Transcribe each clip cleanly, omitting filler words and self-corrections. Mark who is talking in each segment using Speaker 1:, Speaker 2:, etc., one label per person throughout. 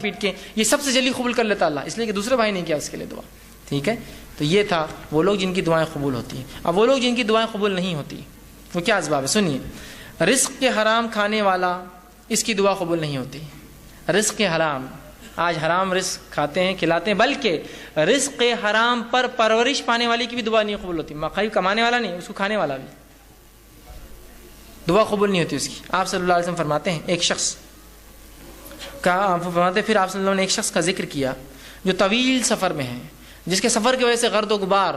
Speaker 1: پیٹ کے، یہ سب سے جلدی قبول کر لیتا اللہ، اس لیے کہ دوسرے بھائی نے کیا اس کے لیے دعا. ٹھیک ہے، تو یہ تھا وہ لوگ جن کی دعائیں قبول ہوتی ہیں. اب وہ لوگ جن کی دعائیں قبول نہیں ہوتی وہ کیا اسباب ہے؟ سنیے. رزق کے حرام کھانے والا، اس کی دعا قبول نہیں ہوتی. رزق کے حرام، آج حرام رزق کھاتے ہیں کھلاتے ہیں، بلکہ رزق حرام پر پرورش پانے والی کی بھی دعا نہیں قبول ہوتی. مقائی کمانے والا نہیں، اس کو کھانے والا بھی دعا قبول نہیں ہوتی اس کی. آپ صلی اللہ علیہ وسلم فرماتے ہیں ایک شخص کا، پھر آپ صلی اللہ علیہ وسلم نے ایک شخص کا ذکر کیا جو طویل سفر میں ہے، جس کے سفر کی وجہ سے گرد و غبار،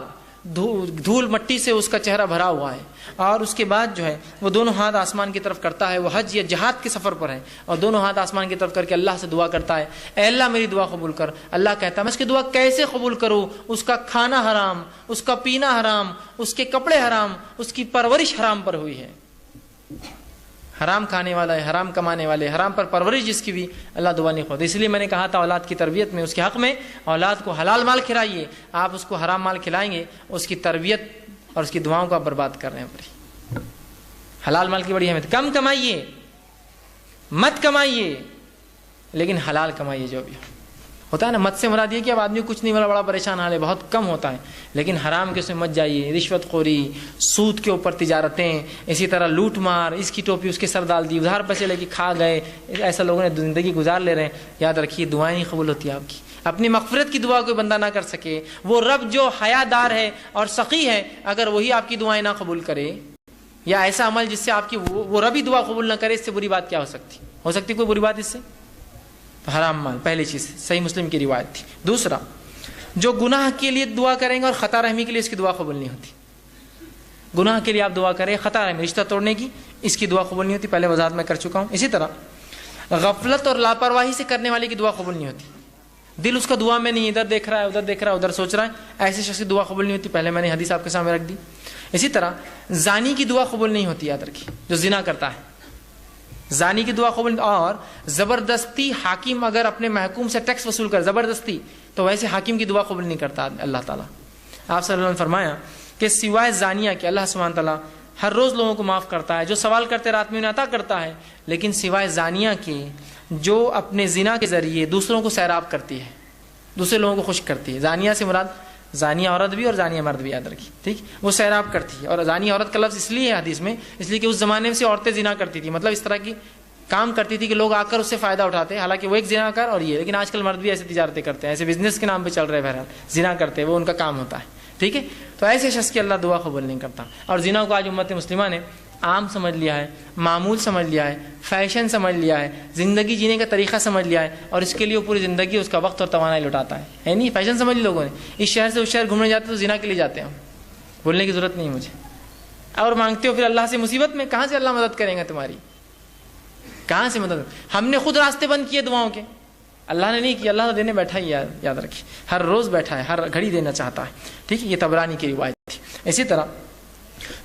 Speaker 1: دھول مٹی سے اس کا چہرہ بھرا ہوا ہے، اور اس کے بعد جو ہے وہ دونوں ہاتھ آسمان کی طرف کرتا ہے. وہ حج یا جہاد کے سفر پر ہے اور دونوں ہاتھ آسمان کی طرف کر کے اللہ سے دعا کرتا ہے، اے اللہ میری دعا قبول کر. اللہ کہتا ہے میں اس کی دعا کیسے قبول کروں؟ اس کا کھانا حرام، اس کا پینا حرام، اس کے کپڑے حرام، اس کی پرورش حرام پر ہوئی ہے. حرام کھانے والا ہے، حرام کمانے والے، حرام پر پرورش جس کی بھی اللہ دعا نہیں خود. اس لیے میں نے کہا تھا اولاد کی تربیت میں، اس کے حق میں اولاد کو حلال مال کھلائیے. آپ اس کو حرام مال کھلائیں گے، اس کی تربیت اور اس کی دعاؤں کو آپ برباد کر رہے ہیں. بڑی حلال مال کی بڑی اہمیت. کم کمائیے، مت کمائیے، لیکن حلال کمائیے. جو بھی ہوتا ہے نا، مت سے مراد یہ کہ اب آدمی کچھ نہیں والا بڑا پریشان حال ہے، بہت کم ہوتا ہے، لیکن حرام کے اس میں مت جائیے. رشوت خوری، سود کے اوپر تجارتیں، اسی طرح لوٹ مار، اس کی ٹوپی اس کے سر ڈال دی، ادھار پیسے لے کے کھا گئے، ایسا لوگوں نے زندگی گزار لے رہے ہیں. یاد رکھیے دعائیں نہیں قبول ہوتی آپ کی. اپنی مغفرت کی دعا کوئی بندہ نہ کر سکے، وہ رب جو حیا دار ہے اور سخی ہے، اگر وہی آپ کی دعائیں نہ قبول کرے، یا ایسا عمل جس سے آپ کی وہ رب ہی دعا قبول نہ کرے، اس سے بری بات کیا ہو سکتی؟ ہو سکتی کوئی بری بات اس سے؟ حرام مال پہلی چیز، صحیح مسلم کی روایت تھی. دوسرا، جو گناہ کے لیے دعا کریں گے اور خطا رحمی کے لیے اس کی دعا قبول نہیں ہوتی. گناہ کے لیے آپ دعا کریں، خطا رحمی رشتہ توڑنے کی، اس کی دعا قبول نہیں ہوتی. پہلے وضاحت میں کر چکا ہوں. اسی طرح غفلت اور لاپرواہی سے کرنے والے کی دعا قبول نہیں ہوتی. دل اس کا دعا میں نہیں، ادھر دیکھ رہا ہے، ادھر دیکھ رہا ہے، ادھر سوچ رہا ہے، ایسے شخص کی دعا قبول نہیں ہوتی. پہلے میں نے حدیث آپ کے سامنے رکھ دی. اسی طرح زانی کی دعا قبول نہیں ہوتی. یاد رکھیے، جو زنا کرتا ہے زانی کی دعا قبول. اور زبردستی حاکم اگر اپنے محکوم سے ٹیکس وصول کر زبردستی، تو ویسے حاکم کی دعا قبول نہیں کرتا اللہ تعالیٰ. آپ صلی اللہ علیہ وسلم نے فرمایا کہ سوائے زانیہ کے اللہ سبحانہ تعالیٰ ہر روز لوگوں کو معاف کرتا ہے، جو سوال کرتے رات میں انہیں عطا کرتا ہے، لیکن سوائے زانیہ کے جو اپنے زنا کے ذریعے دوسروں کو سیراب کرتی ہے، دوسرے لوگوں کو خوش کرتی ہے. زانیہ سے مراد زانیہ عورت بھی اور زانیہ مرد بھی، یاد رکھیے. ٹھیک، وہ سیراب کرتی ہے. اور زانیہ عورت کا لفظ اس لیے ہے حدیث میں، اس لیے کہ اس زمانے میں سے عورتیں زنا کرتی تھی، مطلب اس طرح کی کام کرتی تھی کہ لوگ آ کر اس سے فائدہ اٹھاتے ہیں. حالانکہ وہ ایک زنا کر اور یہ، لیکن آج کل مرد بھی ایسے تجارتیں کرتے ہیں، ایسے بزنس کے نام پہ چل رہے ہیں. بہرحال زنا کرتے ہیں، وہ ان کا کام ہوتا ہے. ٹھیک ہے، تو ایسے شخص کی اللہ دعا قبول نہیں کرتا. اور زنا کو آج امت مسلمہ نے عام سمجھ لیا ہے، معمول سمجھ لیا ہے، فیشن سمجھ لیا ہے، زندگی جینے کا طریقہ سمجھ لیا ہے، اور اس کے لیے پوری زندگی اس کا وقت اور توانائی لٹاتا ہے. نہیں، فیشن سمجھ لوگوں نے. اس شہر سے اس شہر گھومنے جاتے تو زنا کے لیے جاتے ہیں. بولنے کی ضرورت نہیں مجھے. اور مانگتے ہو پھر اللہ سے مصیبت میں. کہاں سے اللہ مدد کریں گا تمہاری؟ کہاں سے مدد؟ ہم نے خود راستے بند کیے دعاؤں کے، اللہ نے نہیں کیا. اللہ دینے بیٹھا ہی، یاد رکھیے، ہر روز بیٹھا ہے، ہر گھڑی دینا چاہتا ہے. ٹھیک ہے، یہ طبرانی کی روایت تھی. اسی طرح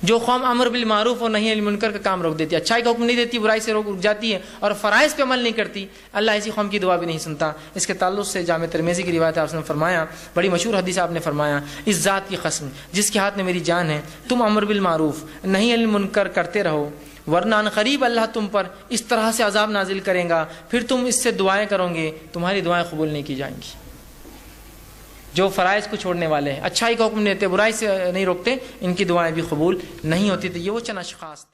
Speaker 1: جو قوم امر بالمعروف اور نہی عن المنکر کا کام روک دیتی ہے، اچھائی کا حکم نہیں دیتی، برائی سے روک جاتی ہے، اور فرائض پہ عمل نہیں کرتی، اللہ ایسی قوم کی دعا بھی نہیں سنتا. اس کے تعلق سے جامع ترمذی کی روایت آپ نے فرمایا، بڑی مشہور حدیث آپ نے فرمایا، اس ذات کی قسم جس کے ہاتھ میں میری جان ہے، تم امر بالمعروف نہی عن المنکر کرتے رہو، ورنہ ان قریب اللہ تم پر اس طرح سے عذاب نازل کرے گا، پھر تم اس سے دعائیں کرو گے، تمہاری دعائیں قبول نہیں کی جائیں گی. جو فرائض کو چھوڑنے والے ہیں، اچھائی کا حکم دیتے، برائی سے نہیں روکتے، ان کی دعائیں بھی قبول نہیں ہوتی. تو یہ وہ چند اشخاص